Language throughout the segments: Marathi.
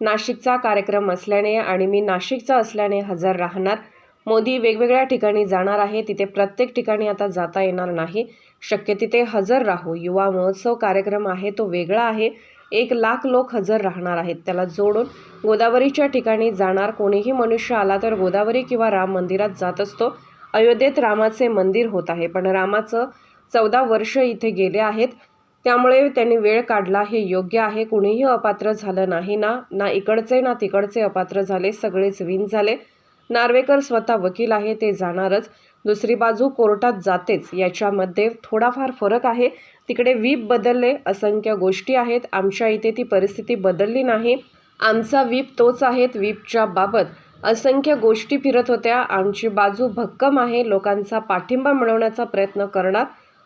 नाशिकचा कार्यक्रम असल्याने आणि मी नाशिकचा असल्याने हजर राहणार. मोदी वेगवेगळ्या ठिकाणी जाणार आहे, तिथे प्रत्येक ठिकाणी आता जाता येणार नाही. शक्य तिथे हजर राहू. युवा महोत्सव कार्यक्रम आहे तो वेगळा आहे. 1,00,000 लोक हजर राहणार आहेत. त्याला जोडून गोदावरीच्या ठिकाणी जाणार. कोणीही मनुष्य आला तर गोदावरी किंवा राम मंदिरात जात असतो. अयोध्येत रामाचे मंदिर होत आहे, पण रामाचं 14 वर्ष इथे गेले आहेत, त्यामुळे त्यांनी वेळ काढला हे योग्य आहे. कुणीही अपात्र झालं नाही ना इकडचे ना तिकडचे अपात्र झाले, सगळेच विन झाले. नार्वेकर स्वतः वकील आहे, ते जाणारच. दुसरी बाजू कोर्टात जातेच, याच्यामध्ये थोडाफार फरक आहे. तिकडे व्हीप बदलले, असंख्य गोष्टी आहेत. आमच्या इथे ती परिस्थिती बदलली नाही. आमचा व्हीप तोच आहे. व्हीपच्या बाबत असंख्य गोष्टी फिरत होत्या. आमची बाजू भक्कम आहे. लोकांचा पाठिंबा मिळवण्याचा प्रयत्न करणार,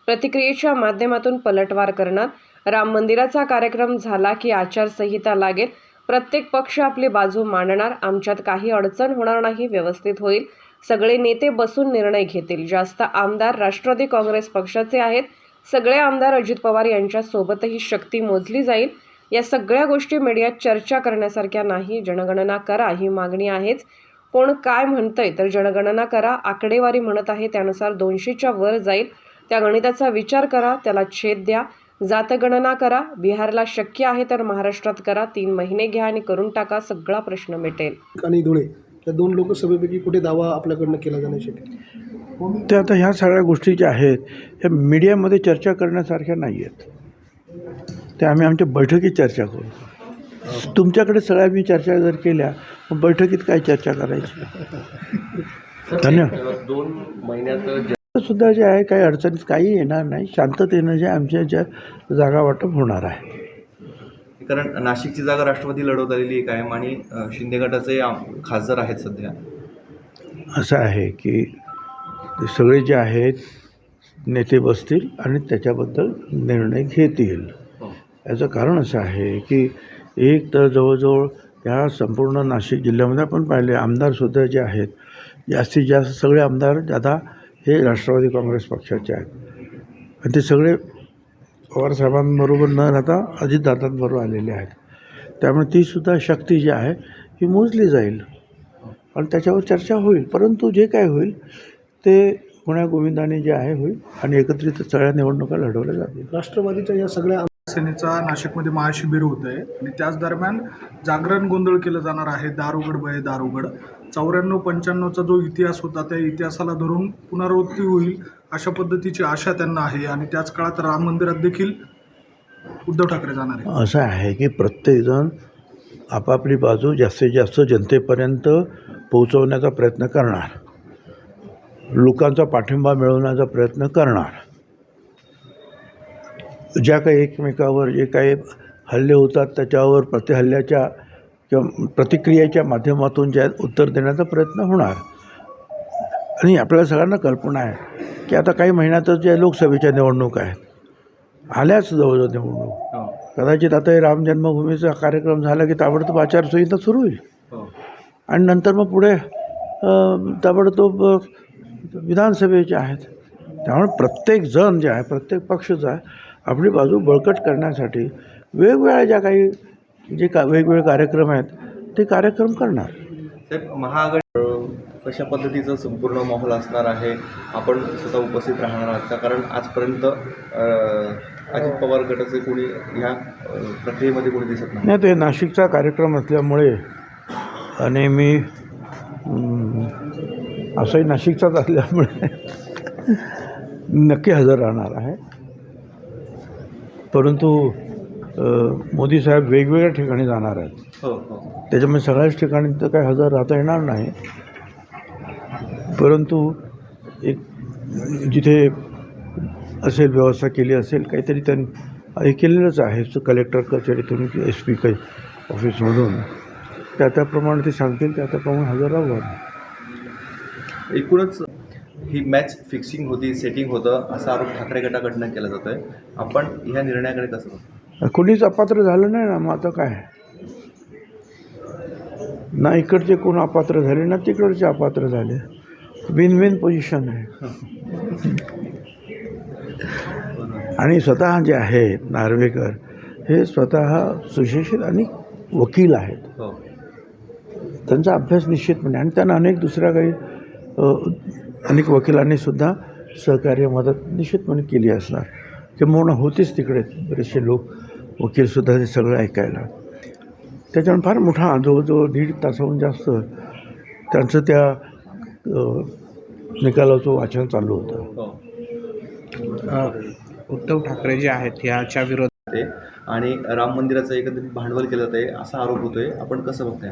प्रतिक्रियेच्या माध्यमातून पलटवार करणार. राम मंदिराचा कार्यक्रम झाला की आचारसंहिता लागेल. प्रत्येक पक्ष आपली बाजू मांडणार. आमच्यात काही अडचण होणार नाही, व्यवस्थित होईल. सगळे नेते बसून निर्णय घेतील. जास्त आमदार राष्ट्रवादी काँग्रेस पक्षाचे आहेत. सगळे आमदार अजित पवार यांच्या सोबतही शक्ती मोजली जाईल. या सगळ्या गोष्टी मीडियात चर्चा करण्यासारख्या नाही. जनगणना करा ही मागणी आहेच. कोण काय म्हणतंय तर जनगणना करा. आकडेवारी म्हणत आहे त्यानुसार 200च्या वर जाईल. त्या गणिताचा विचार करा, त्याला छेद द्या. जातगणना करा. बिहारला शक्य आहे तर महाराष्ट्रात करा. 3 महिने घ्या आणि करून टाका. सगळा प्रश्न मिटेल. आणि धुळे या 2 लोकसभेपैकी कुठे दावा आपल्याकडनं केला जाणं शक्य? ते आता ह्या सगळ्या गोष्टी ज्या आहेत ह्या मीडियामध्ये चर्चा करण्यासारख्या नाही आहेत. ते आम्ही आमच्या बैठकीत चर्चा करू. तुमच्याकडे सगळ्या मी चर्चा जर केल्या मग बैठकीत काय चर्चा करायची? धन्यवाद. 2 महिन्यात सुद्धा जे आहे काही अडचणीत काही येणार नाही. शांततेनं जे आमच्या ज्या जागा वाटप होणार आहे. कारण नाशिकची जागा राष्ट्रवादी लढवत आलेली आहे कायम आणि शिंदे गटाचे खासदार आहेत सध्या. असं आहे की ते सगळे जे आहेत नेते बसतील आणि त्याच्याबद्दल निर्णय घेतील. याचं कारण असं आहे की एक तर जवळजवळ ह्या संपूर्ण नाशिक जिल्ह्यामध्ये आपण पाहिले आमदारसुद्धा जे आहेत जास्तीत जास्त सगळे आमदार आता हे राष्ट्रवादी काँग्रेस पक्षाचे आहेत. आणि ते सगळे पवारसाहेबांबरोबर न राहता अजितदादांबरोबर आलेले आहेत. त्यामुळे तीसुद्धा शक्ती जी आहे ही मोजली जाईल आणि त्याच्यावर चर्चा होईल. परंतु जे काय होईल ते गुण्यागोविंदाने जे आहे होईल आणि एकत्रित सगळ्या निवडणुका लढवल्या जातील. राष्ट्रवादीच्या या सगळ्या सेनेचा नाशिकमध्ये महाशिबिर होत आहे आणि त्याच दरम्यान जागरण गोंधळ केलं जाणार आहे. दारुगड बये दारुगड 94-95चा जो इतिहास होता त्या इतिहासाला धरून पुनरावृत्ती होईल अशा पद्धतीची आशा त्यांना आहे. आणि त्याच काळात राम मंदिरात देखील उद्धव ठाकरे जाणार आहे. असं आहे की प्रत्येकजण आपापली बाजू जास्तीत जास्त जनतेपर्यंत पोहोचवण्याचा प्रयत्न करणार, लोकांचा पाठिंबा मिळवण्याचा प्रयत्न करणार. ज्या काही एकमेकावर जे काही हल्ले होतात त्याच्यावर प्रतिहल्ल्याच्या किंवा प्रतिक्रियेच्या माध्यमातून ज्या उत्तर देण्याचा प्रयत्न होणार. आणि आपल्याला सगळ्यांना कल्पना आहे की आता काही महिन्यातच ज्या लोकसभेच्या निवडणूक आहेत आल्याच जवळजवळ निवडणूक. कदाचित आता हे राम जन्मभूमीचा कार्यक्रम झाला की ताबडतोब आचारसंहिता सुरू होईल आणि नंतर मग पुढे ताबडतोब विधानसभेचे आहेत. त्यामुळे प्रत्येकजण जे आहे प्रत्येक पक्ष जो आहे आपली बाजू बळकट करण्यासाठी वेगवेगळ्या ज्या काही वेगवेगळे कार्यक्रम आहेत ते कार्यक्रम करणार. साहेब, महाआघाडी कशा पद्धतीचं संपूर्ण माहोल असणार आहे? आपण स्वतः उपस्थित राहणार आहात का? कारण आजपर्यंत अजित पवार गटाचे कोणी ह्या प्रक्रियेमध्ये कोणी दिसत नाही. ते नाशिकचा कार्यक्रम असल्यामुळे आणि मी असंही नाशिकचाच असल्यामुळे नक्की हजर राहणार आहे. परंतु मोदी साहेब वेगवेगळ्या ठिकाणी जाणार आहेत. त्याच्यामुळे सगळ्याच ठिकाणी तर काही हजर राहता येणार नाही. परंतु एक जिथे असेल व्यवस्था केली असेल काहीतरी त्यांनी हे केलेलंच आहे कलेक्टर कचेरीतून की SP ऑफिसमधून त्याप्रमाणे ते सांगतील त्याप्रमाणे हजर राहू. एकूणच ही मॅच फिक्सिंग होती, सेटिंग होतं असा आरोप ठाकरे गटाकडनं केला जातो आहे. आपण ह्या निर्णयाकडे कसं बघतो? कोणीच अपात्र झालं नाही ना. मग आता काय ना इकडचे कोण अपात्र झाले ना तिकडचे अपात्र झाले. विन विन पोझिशन आहे. आणि स्वतः जे आहेत नार्वेकर हे स्वतः सुशिक्षित आणि वकील आहेत, हो. त्यांचा अभ्यास निश्चितपणे, आणि त्यांना अनेक दुसऱ्या काही अनेक वकिलांनीसुद्धा सहकार्य मदत निश्चितपणे केली असणार. किंबहुना होतीच तिकडे बरेचसे लोक वकीलसुद्धा ते सगळं ऐकायला. त्याच्यामुळे फार मोठा जवळजवळ 1.5 तासाहून जास्त त्यांचं त्या निकालाचं वाचन चालू होतं. हो. उद्धव ठाकरे जे आहेत याच्या विरोधात ते आणि राम मंदिराचं एकंदरीत भांडवल केलं जात आहे असा आरोप होतोय. आपण कसं बघताय?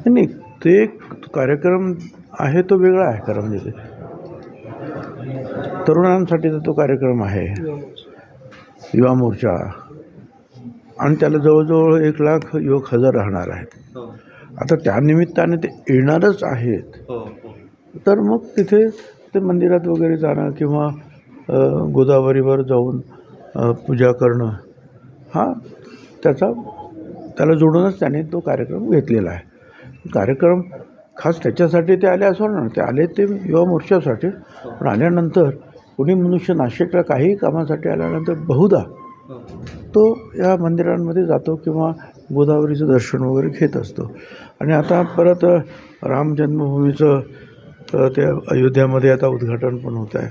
नाही, ते कार्यक्रम आहे तो वेगळा आहे. खरं म्हणजे ते तरुणांसाठीचा तो कार्यक्रम आहे, युवा मोर्चा, आणि त्याला जवळजवळ 1 लाख युवक हजर राहणार आहेत. हो. आता त्यानिमित्ताने ते येणारच आहेत, हो. हो. तर मग तिथे ते मंदिरात वगैरे जाणं किंवा गोदावरीवर जाऊन पूजा करणं, हा त्याला जोडूनच त्याने तो कार्यक्रम घेतलेला आहे. कार्यक्रम खास त्याच्यासाठी ते आले असं ना, ते आले ते युवा मोर्चासाठी, पण आल्यानंतर कोणी मनुष्य नाशिकला काही कामासाठी आल्यानंतर बहुधा हो. तो या मंदिरांमध्ये जातो किंवा गोदावरीचं दर्शन वगैरे घेत असतो. आणि आता परत राम जन्मभूमीचं ते अयोध्यामध्ये आता उद्घाटन पण होत आहे.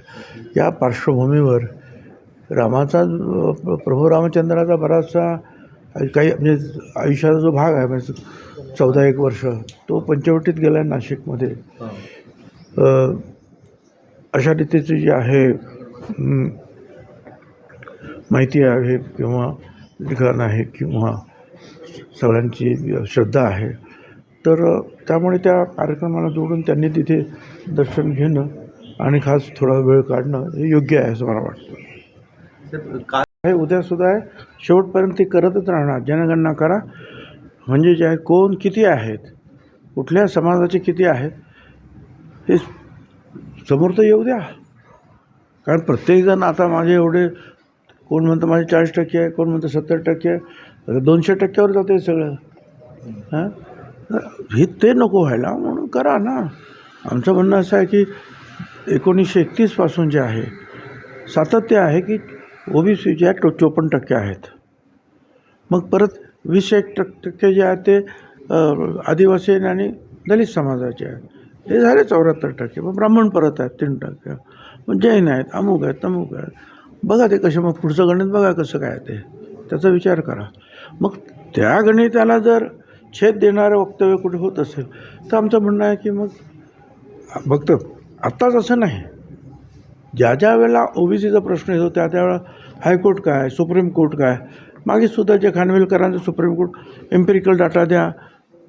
या पार्श्वभूमीवर रामाचा प्रभू रामचंद्राचा बराचसा काही म्हणजे आयुष्याचा जो भाग आहे, म्हणजे 14-1 वर्ष तो पंचवटीत गेला आहे नाशिकमध्ये. हो. अशा रीतीची जी आहे माहिती आहे किंवा लिखाण आहे किंवा सगळ्यांची श्रद्धा आहे, तर त्यामुळे त्या कार्यक्रमाला जोडून त्यांनी तिथे दर्शन घेणं आणि खास थोडा वेळ काढणं हे योग्य आहे असं मला वाटतं. तर काय हे उद्यासुद्धा आहे, शेवटपर्यंत ते करतच राहणार. जनगणना करा, म्हणजे जे आहे कोण किती आहेत, कुठल्या समाजाचे किती आहेत हे समोर तर येऊ द्या. कारण प्रत्येकजण आता माझे एवढे, कोण म्हणतं माझे 40% आहे, कोण म्हणतं 70% आहे, 200%वर जातं आहे सगळं. हां, हे ते नको व्हायला म्हणून करा ना. आमचं म्हणणं असं आहे की 1931 जे आहे सातत्य आहे की OBC जे आहे 54% आहेत, मग परत 20% जे आहेत ते आदिवासी आणि दलित समाजाचे आहेत, हे झाले 74%. मग ब्राह्मण परत आहेत 3%, मग जैन आहेत, अमुक आहेत, तमुक आहेत. बघा ते कसे, मग पुढचं गणित बघा कसं काय ते, त्याचा विचार करा. मग त्या गणिताला जर छेद देणारं वक्तव्य कुठे होत असेल तर आमचं म्हणणं आहे की मग फक्त आत्ताच असं नाही, ज्या वेळेला OBCचा प्रश्न येतो त्यावेळेला हायकोर्ट काय, सुप्रीम कोर्ट काय, मागेसुद्धा जे खानविलकरांचं सुप्रीम कोर्ट एम्पिरिकल डाटा द्या,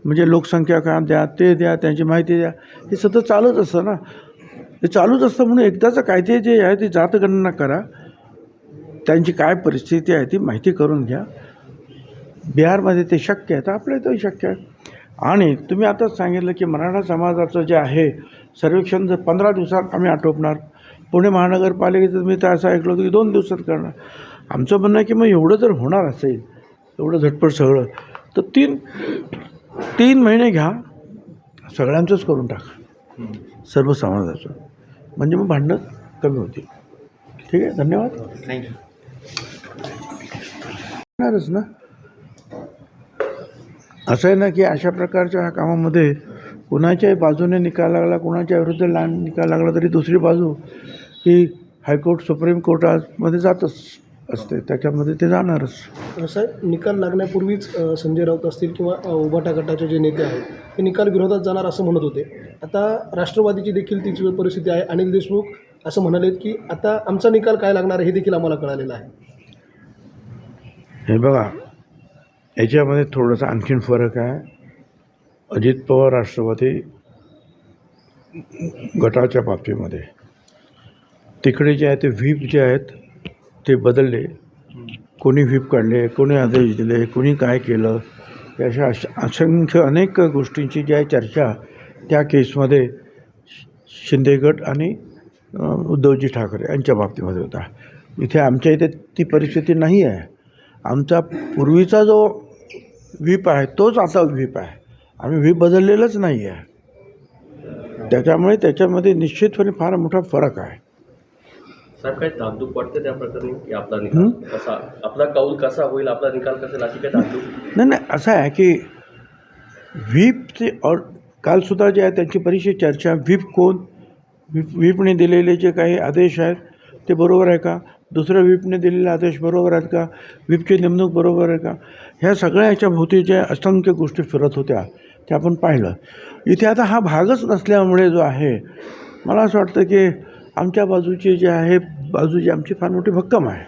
म्हणजे लोकसंख्या काय द्या, ते द्या, त्यांची माहिती द्या, हे सतत चालूच असतं ना. हे चालूच असतं म्हणून एकदाचं कायदे जे आहे ते जातगणना करा, त्यांची काय परिस्थिती आहे ती माहिती करून घ्या. बिहारमध्ये ते शक्य आहे तर आपल्या इथंही शक्य आहे. आणि तुम्ही आताच सांगितलं की मराठा समाजाचं जे आहे सर्वेक्षण जर 15 दिवसात आम्ही आटोपणार, पुणे महानगरपालिकेचं मी तर असं ऐकलं होतं की 2 दिवसात करणार. आमचं म्हणणं आहे की मग एवढं जर होणार असेल, एवढं झटपट सगळं, तर 3 महिने घ्या, सगळ्यांचंच करून टाका, सर्व समाजाचं, म्हणजे मग भांडणं कमी होतील. ठीक आहे, धन्यवाद. थँक्यू. होणारच ना. असं आहे ना की अशा प्रकारच्या ह्या कामामध्ये कुणाच्याही बाजूने निकाल लागला, कुणाच्या विरुद्ध निकाल लागला तरी दुसरी बाजू ही हायकोर्ट सुप्रीम कोर्टामध्ये जातच असते, त्याच्यामध्ये ते जाणारच. साहेब, निकाल लागण्यापूर्वीच संजय राऊत असतील किंवा उभाटा गटाचे जे नेते आहेत ते निकाल विरोधात जाणार असं म्हणत होते. आता राष्ट्रवादीची देखील तीच परिस्थिती आहे. अनिल देशमुख असं म्हणालेत की आता आमचा निकाल काय लागणार हे देखील आम्हाला कळालेलं आहे. हे बघा, याच्यामध्ये थोडासा आणखीन फरक आहे. अजित पवार राष्ट्रवादी गटाच्या बाबतीमध्ये तिकडे जे आहे ते व्हीप जे आहेत ते बदलले, कोणी व्हीप काढले, कोणी आदेश दिले, कोणी काय केलं, अशा असंख्य अनेक गोष्टींची जी आहे चर्चा त्या केसमध्ये शिंदे गट आणि उद्धवजी ठाकरे यांच्या बाबतीमध्ये होता. इथे आमच्या इथे ती परिस्थिती नाही आहे. आमचा पूर्वीचा जो व्हीप आहे तोच आता व्हीप आहे, आम्ही व्हीप बदललेलंच नाही आहे. त्याच्यामुळे त्याच्यामध्ये निश्चितपणे फार मोठा फरक आहे. साहेब काही धाकधूक वाटते त्या प्रकरणी की आपला निकाल कसा, आपला कौल कसा होईल, आपला निकाल कसा, अशी काही धाकधूक? नाही असं आहे की व्हीपचे और कालसुद्धा जे आहे त्यांची बरीचशी चर्चा, व्हीप कोण, व्हीपने दिलेले जे काही आदेश आहेत ते बरोबर आहे का, दुसऱ्या व्हीपने दिलेले आदेश बरोबर आहेत का, व्हीपची नेमणूक बरोबर आहे का, ह्या सगळ्या याच्या भोवती ज्या असंख्य गोष्टी फिरत होत्या त्या आपण पाहिलं. इथे आता हा भागच नसल्यामुळे जो आहे मला असं वाटतं की आमच्या बाजूची जे आहे बाजूची आमची फार मोठी भक्कम आहे,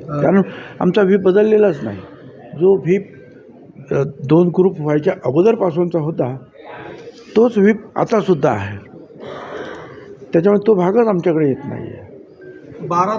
कारण आमचा व्हीप बदललेलाच नाही. जो व्हीप 2 ग्रुप व्हायच्या अगोदरपासूनचा होता तोच व्हीप आतासुद्धा आहे, त्याच्यामुळे तो भागच आमच्याकडे येत नाही आहे. 12